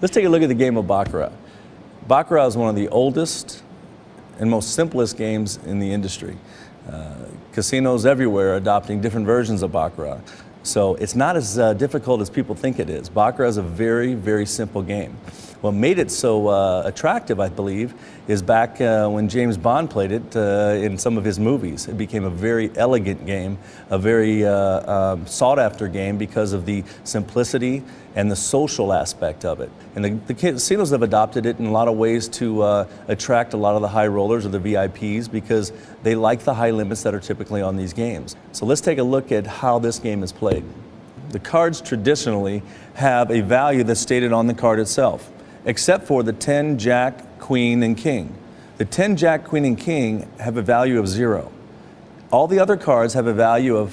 Let's take a look at the game of Baccarat. Baccarat is one of the oldest and most simplest games in the industry. Casinos everywhere are adopting different versions of Baccarat. So it's not as difficult as people think it is. Baccarat is a very, very simple game. What made it so attractive, I believe, is back when James Bond played it in some of his movies. It became a very elegant game, a very sought-after game because of the simplicity and the social aspect of it. And the casinos have adopted it in a lot of ways to attract a lot of the high rollers or the VIPs because they like the high limits that are typically on these games. So let's take a look at how this game is played. The cards traditionally have a value that's stated on the card itself, except for the 10, Jack, Queen, and King. The 10, Jack, Queen, and King have a value of 0. All the other cards have a value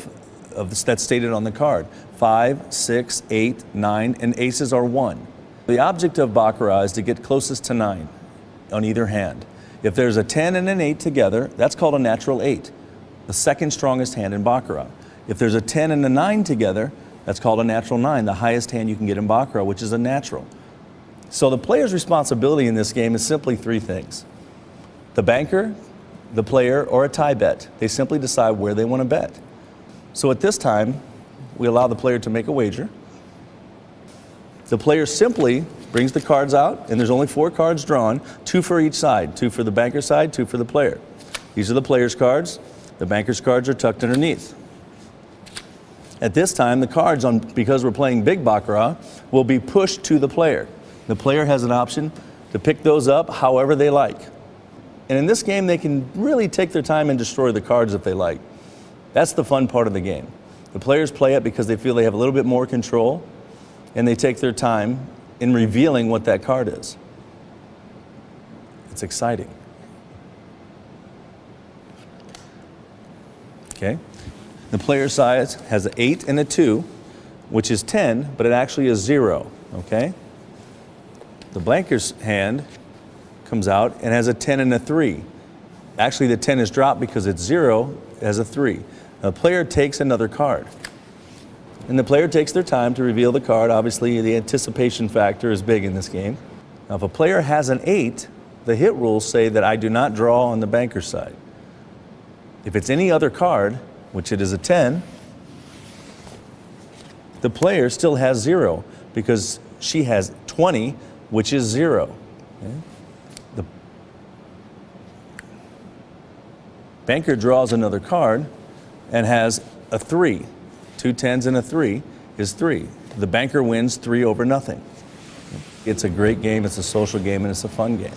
that's stated on the card. 5, 6, 8, 9, and aces are 1. The object of Baccarat is to get closest to 9 on either hand. If there's a 10 and an 8 together, that's called a natural 8, the second strongest hand in Baccarat. If there's a 10 and a 9 together, that's called a natural 9, the highest hand you can get in Baccarat, which is a natural. So the player's responsibility in this game is simply 3 things. The banker, the player, or a tie bet. They simply decide where they want to bet. So at this time, we allow the player to make a wager. The player simply brings the cards out, and there's only 4 cards drawn, 2 for each side, 2 for the banker side, 2 for the player. These are the player's cards. The banker's cards are tucked underneath. At this time, the cards, because we're playing big Baccarat, will be pushed to the player. The player has an option to pick those up however they like. And in this game, they can really take their time and destroy the cards if they like. That's the fun part of the game. The players play it because they feel they have a little bit more control, and they take their time in revealing what that card is. It's exciting. Okay? The player's side has an 8 and a 2, which is 10, but it actually is 0. Okay? The banker's hand comes out and has a 10 and a 3. Actually, the 10 is dropped because it's 0, it has a 3. Now, the player takes another card. And the player takes their time to reveal the card. Obviously, the anticipation factor is big in this game. Now, if a player has an 8, the hit rules say that I do not draw on the banker's side. If it's any other card, which it is a 10, the player still has 0 because she has 20, which is 0. Okay? The banker draws another card and has a 3. 2 10s and a 3 is 3. The banker wins 3 over nothing. It's a great game, it's a social game, and it's a fun game.